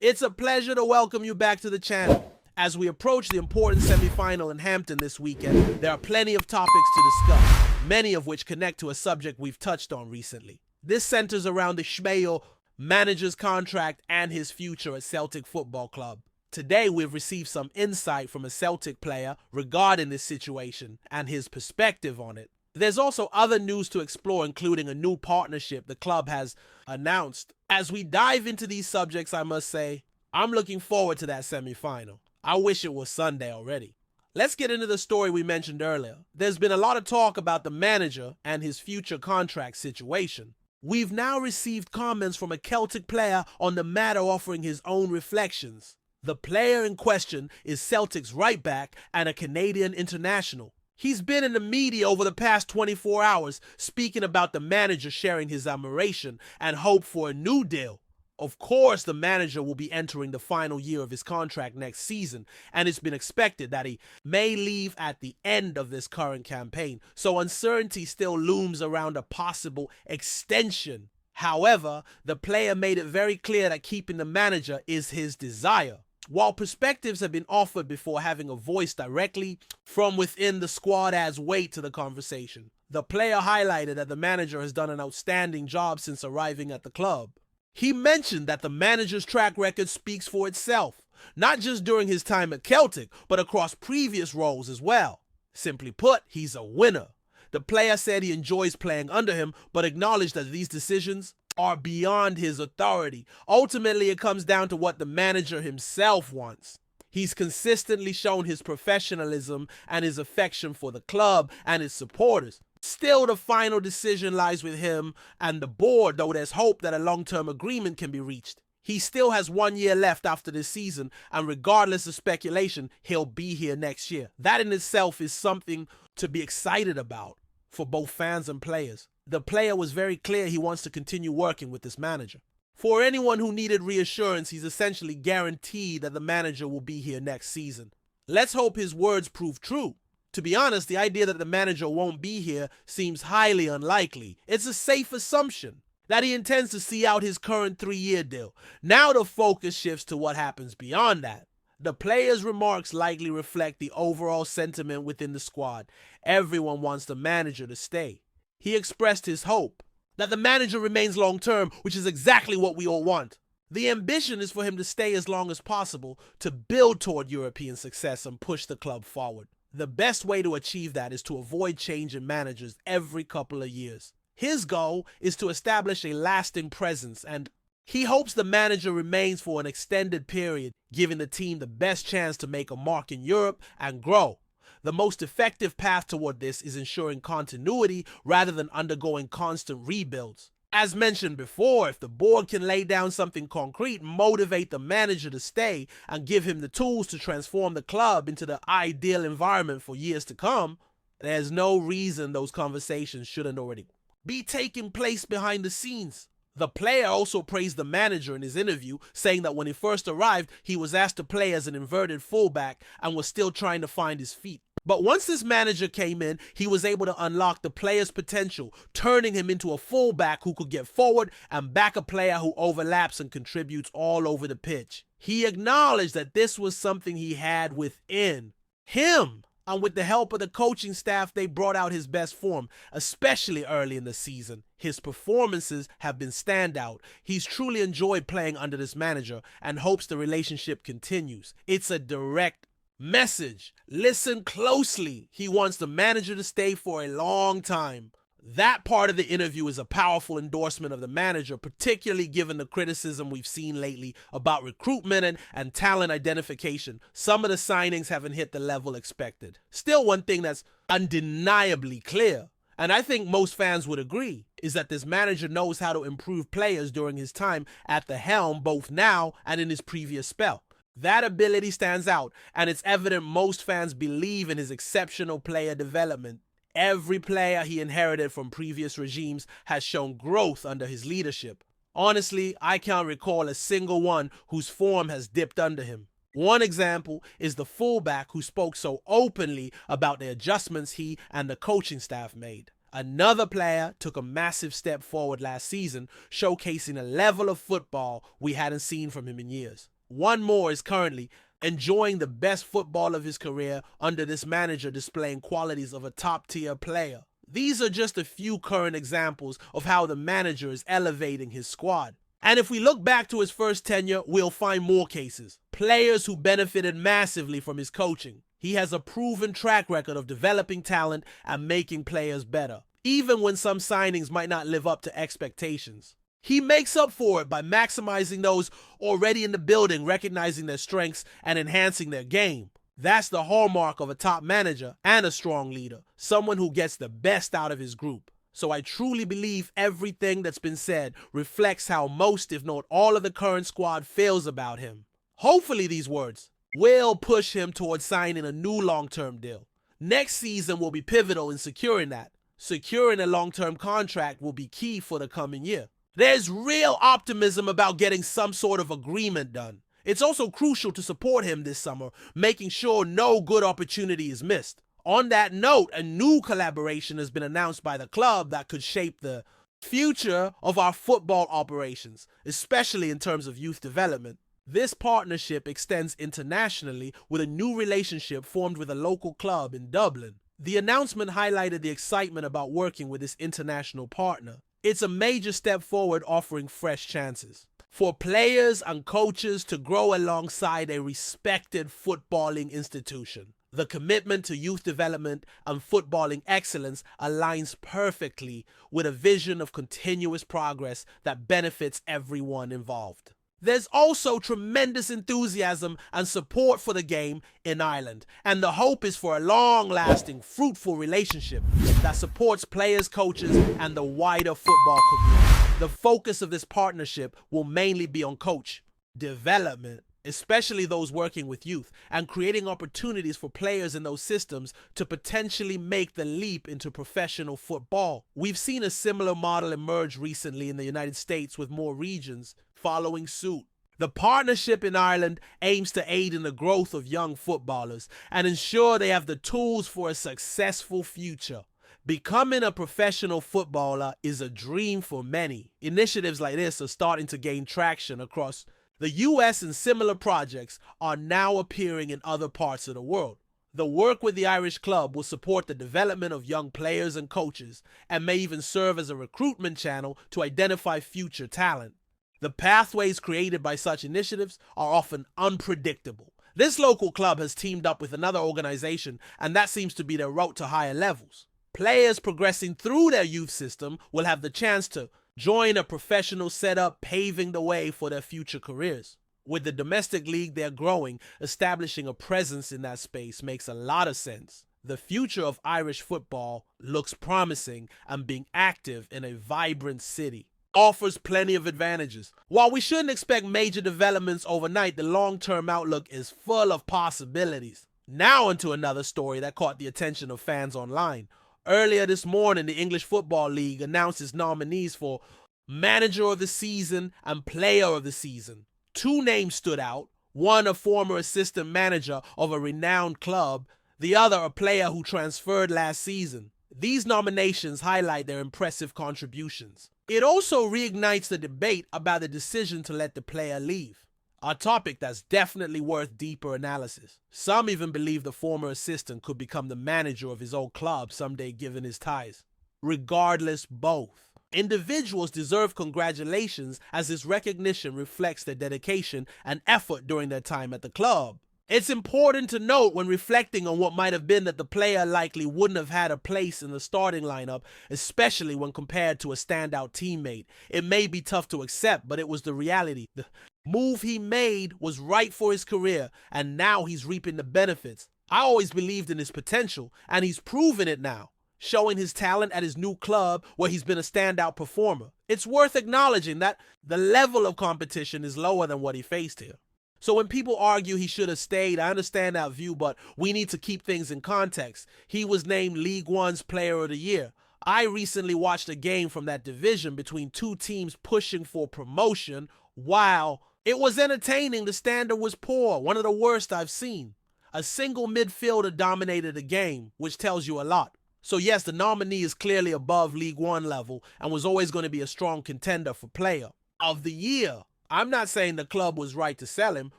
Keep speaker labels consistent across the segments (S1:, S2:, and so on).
S1: It's a pleasure to welcome you back to the channel. As we approach the important semi-final in Hampton this weekend, there are plenty of topics to discuss, many of which connect to a subject we've touched on recently. This centers around the Schmeichel manager's contract and his future at Celtic Football Club. Today, we've received some insight from a Celtic player regarding this situation and his perspective on it. There's also other news to explore, including a new partnership the club has announced. As we dive into these subjects, I must say, I'm looking forward to that semi-final. I wish it was Sunday already. Let's get into the story we mentioned earlier. There's been a lot of talk about the manager and his future contract situation. We've now received comments from a Celtic player on the matter, offering his own reflections. The player in question is Celtic's right back and a Canadian international. He's been in the media over the past 24 hours speaking about the manager, sharing his admiration and hope for a new deal. Of course, the manager will be entering the final year of his contract next season, and it's been expected that he may leave at the end of this current campaign, so uncertainty still looms around a possible extension. However, the player made it very clear that keeping the manager is his desire. While perspectives have been offered before, having a voice directly from within the squad adds weight to the conversation. The player highlighted that the manager has done an outstanding job since arriving at the club. He mentioned that the manager's track record speaks for itself, not just during his time at Celtic, but across previous roles as well. Simply put, he's a winner. The player said he enjoys playing under him, but acknowledged that these decisions are beyond his authority. Ultimately, it comes down to what the manager himself wants. He's consistently shown his professionalism and his affection for the club and its supporters. Still, the final decision lies with him and the board, though there's hope that a long-term agreement can be reached. He still has 1 year left after this season, and regardless of speculation, he'll be here next year. That in itself is something to be excited about for both fans and players. The player was very clear he wants to continue working with this manager. For anyone who needed reassurance, he's essentially guaranteed that the manager will be here next season. Let's hope his words prove true. To be honest, the idea that the manager won't be here seems highly unlikely. It's a safe assumption that he intends to see out his current 3-year deal. Now the focus shifts to what happens beyond that. The player's remarks likely reflect the overall sentiment within the squad. Everyone wants the manager to stay. He expressed his hope that the manager remains long-term, which is exactly what we all want. The ambition is for him to stay as long as possible to build toward European success and push the club forward. The best way to achieve that is to avoid change in managers every couple of years. His goal is to establish a lasting presence, and he hopes the manager remains for an extended period, giving the team the best chance to make a mark in Europe and grow. The most effective path toward this is ensuring continuity rather than undergoing constant rebuilds. As mentioned before, if the board can lay down something concrete, motivate the manager to stay, and give him the tools to transform the club into the ideal environment for years to come, there's no reason those conversations shouldn't already be taking place behind the scenes. The player also praised the manager in his interview, saying that when he first arrived, he was asked to play as an inverted fullback and was still trying to find his feet. But once this manager came in, he was able to unlock the player's potential, turning him into a fullback who could get forward and back a player who overlaps and contributes all over the pitch. He acknowledged that this was something he had within him, and with the help of the coaching staff, they brought out his best form, especially early in the season. His performances have been standout. He's truly enjoyed playing under this manager and hopes the relationship continues. It's a direct message. Listen closely. He wants the manager to stay for a long time. That part of the interview is a powerful endorsement of the manager, particularly given the criticism we've seen lately about recruitment and talent identification. Some of the signings haven't hit the level expected. Still, one thing that's undeniably clear, and I think most fans would agree, is that this manager knows how to improve players during his time at the helm, both now and in his previous spell. That ability stands out, and it's evident most fans believe in his exceptional player development. Every player he inherited from previous regimes has shown growth under his leadership. Honestly, I can't recall a single one whose form has dipped under him. One example is the fullback who spoke so openly about the adjustments he and the coaching staff made. Another player took a massive step forward last season, showcasing a level of football we hadn't seen from him in years. One more is currently enjoying the best football of his career under this manager, displaying qualities of a top-tier player. These are just a few current examples of how the manager is elevating his squad. And if we look back to his first tenure, we'll find more cases. Players who benefited massively from his coaching. He has a proven track record of developing talent and making players better, even when some signings might not live up to expectations. He makes up for it by maximizing those already in the building, recognizing their strengths and enhancing their game. That's the hallmark of a top manager and a strong leader, someone who gets the best out of his group. So I truly believe everything that's been said reflects how most, if not all, of the current squad feels about him. Hopefully these words will push him towards signing a new long-term deal. Next season will be pivotal in securing that. Securing a long-term contract will be key for the coming year. There's real optimism about getting some sort of agreement done. It's also crucial to support him this summer, making sure no good opportunity is missed. On that note, a new collaboration has been announced by the club that could shape the future of our football operations, especially in terms of youth development. This partnership extends internationally with a new relationship formed with a local club in Dublin. The announcement highlighted the excitement about working with this international partner. It's a major step forward, offering fresh chances for players and coaches to grow alongside a respected footballing institution. The commitment to youth development and footballing excellence aligns perfectly with a vision of continuous progress that benefits everyone involved. There's also tremendous enthusiasm and support for the game in Ireland, and the hope is for a long-lasting, fruitful relationship that supports players, coaches, and the wider football community. The focus of this partnership will mainly be on coach development, especially those working with youth, and creating opportunities for players in those systems to potentially make the leap into professional football. We've seen a similar model emerge recently in the United States, with more regions following suit. The partnership in Ireland aims to aid in the growth of young footballers and ensure they have the tools for a successful future. Becoming a professional footballer is a dream for many. Initiatives like this are starting to gain traction across the US, and similar projects are now appearing in other parts of the world. The work with the Irish club will support the development of young players and coaches, and may even serve as a recruitment channel to identify future talent. The pathways created by such initiatives are often unpredictable. This local club has teamed up with another organization, and that seems to be their route to higher levels. Players progressing through their youth system will have the chance to join a professional setup, paving the way for their future careers. With the domestic league they're growing, establishing a presence in that space makes a lot of sense. The future of Irish football looks promising, and being active in a vibrant city offers plenty of advantages. While we shouldn't expect major developments overnight, the long-term outlook is full of possibilities. Now onto another story that caught the attention of fans online. Earlier this morning, the English Football League announced its nominees for Manager of the Season and Player of the Season. Two names stood out, one a former assistant manager of a renowned club, the other a player who transferred last season. These nominations highlight their impressive contributions. It also reignites the debate about the decision to let the player leave, a topic that's definitely worth deeper analysis. Some even believe the former assistant could become the manager of his old club someday, given his ties. Regardless, both individuals deserve congratulations, as this recognition reflects their dedication and effort during their time at the club. It's important to note when reflecting on what might have been that the player likely wouldn't have had a place in the starting lineup, especially when compared to a standout teammate. It may be tough to accept, but it was the reality. The move he made was right for his career, and now he's reaping the benefits. I always believed in his potential, and he's proven it now, showing his talent at his new club where he's been a standout performer. It's worth acknowledging that the level of competition is lower than what he faced here. So when people argue he should have stayed, I understand that view, but we need to keep things in context. He was named League One's Player of the Year. I recently watched a game from that division between two teams pushing for promotion. While it was entertaining, the standard was poor, one of the worst I've seen. A single midfielder dominated the game, which tells you a lot. So yes, the nominee is clearly above League One level and was always going to be a strong contender for Player of the Year. I'm not saying the club was right to sell him,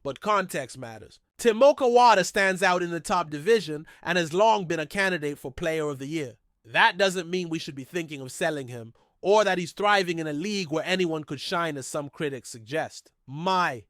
S1: but context matters. Timo Kawada stands out in the top division and has long been a candidate for Player of the Year. That doesn't mean we should be thinking of selling him, or that he's thriving in a league where anyone could shine, as some critics suggest. My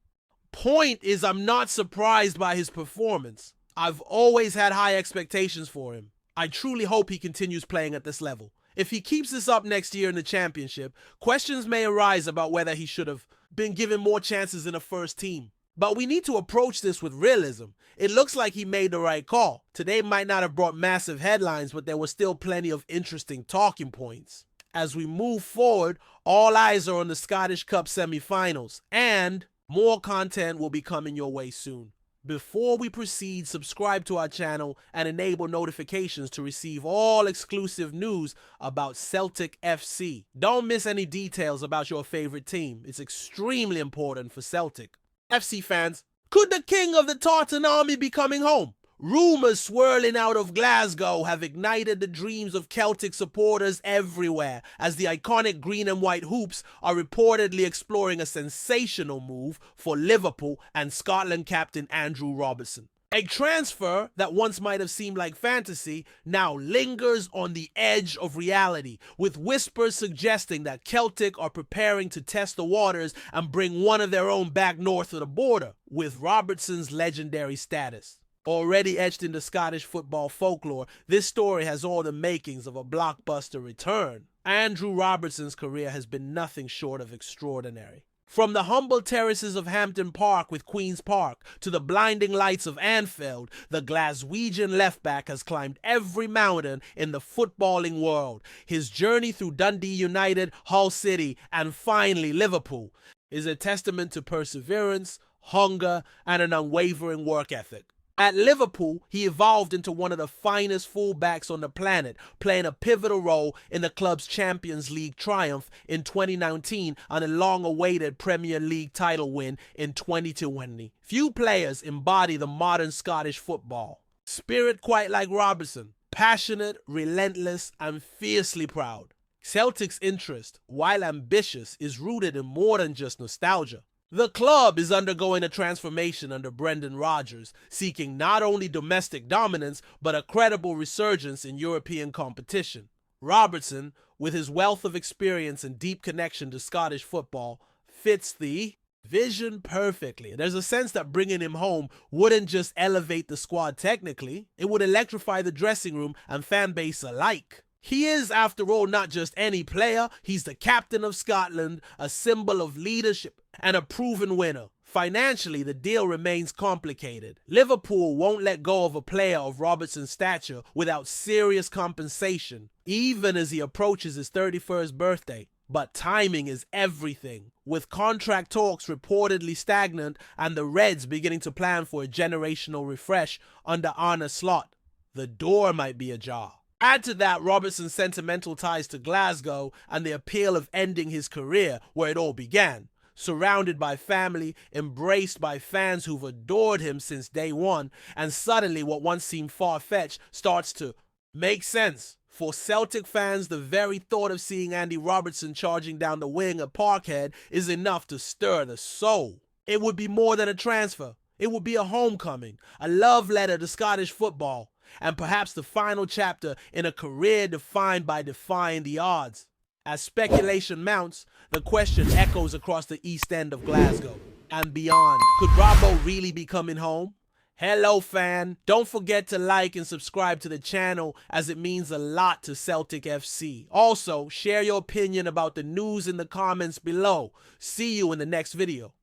S1: point is, I'm not surprised by his performance. I've always had high expectations for him. I truly hope he continues playing at this level. If he keeps this up next year in the championship, questions may arise about whether he should have been given more chances in a first team. But we need to approach this with realism. It looks like he made the right call. Today might not have brought massive headlines, but there were still plenty of interesting talking points. As we move forward, all eyes are on the Scottish Cup semi-finals, and more content will be coming your way soon. Before we proceed, subscribe to our channel and enable notifications to receive all exclusive news about Celtic FC. Don't miss any details about your favorite team. It's extremely important for Celtic. FC fans, could the king of the Tartan army be coming home? Rumours swirling out of Glasgow have ignited the dreams of Celtic supporters everywhere, as the iconic green and white hoops are reportedly exploring a sensational move for Liverpool and Scotland captain Andrew Robertson. A transfer that once might have seemed like fantasy now lingers on the edge of reality, with whispers suggesting that Celtic are preparing to test the waters and bring one of their own back north of the border, with Robertson's legendary status. Already etched into Scottish football folklore, this story has all the makings of a blockbuster return. Andrew Robertson's career has been nothing short of extraordinary. From the humble terraces of Hampden Park with Queen's Park to the blinding lights of Anfield, the Glaswegian left-back has climbed every mountain in the footballing world. His journey through Dundee United, Hull City, and finally Liverpool is a testament to perseverance, hunger, and an unwavering work ethic. At Liverpool, he evolved into one of the finest fullbacks on the planet, playing a pivotal role in the club's Champions League triumph in 2019 and a long-awaited Premier League title win in 2020. Few players embody the modern Scottish football spirit quite like Robertson, passionate, relentless, and fiercely proud. Celtic's interest, while ambitious, is rooted in more than just nostalgia. The club is undergoing a transformation under Brendan Rodgers, seeking not only domestic dominance, but a credible resurgence in European competition. Robertson, with his wealth of experience and deep connection to Scottish football, fits the vision perfectly. There's a sense that bringing him home wouldn't just elevate the squad technically, it would electrify the dressing room and fan base alike. He is, after all, not just any player. He's the captain of Scotland, a symbol of leadership, and a proven winner. Financially, the deal remains complicated. Liverpool won't let go of a player of Robertson's stature without serious compensation, even as he approaches his 31st birthday. But timing is everything, with contract talks reportedly stagnant and the Reds beginning to plan for a generational refresh under Arne Slot. The door might be ajar. Add to that Robertson's sentimental ties to Glasgow and the appeal of ending his career where it all began, surrounded by family, embraced by fans who've adored him since day one, and suddenly what once seemed far-fetched starts to make sense. For Celtic fans, the very thought of seeing Andy Robertson charging down the wing at Parkhead is enough to stir the soul. It would be more than a transfer. It would be a homecoming, a love letter to Scottish football, and perhaps the final chapter in a career defined by defying the odds. As speculation mounts, the question echoes across the East End of Glasgow and beyond. Could Robbo really be coming home? Hello fan, don't forget to like and subscribe to the channel as it means a lot to Celtic FC. Also, share your opinion about the news in the comments below. See you in the next video.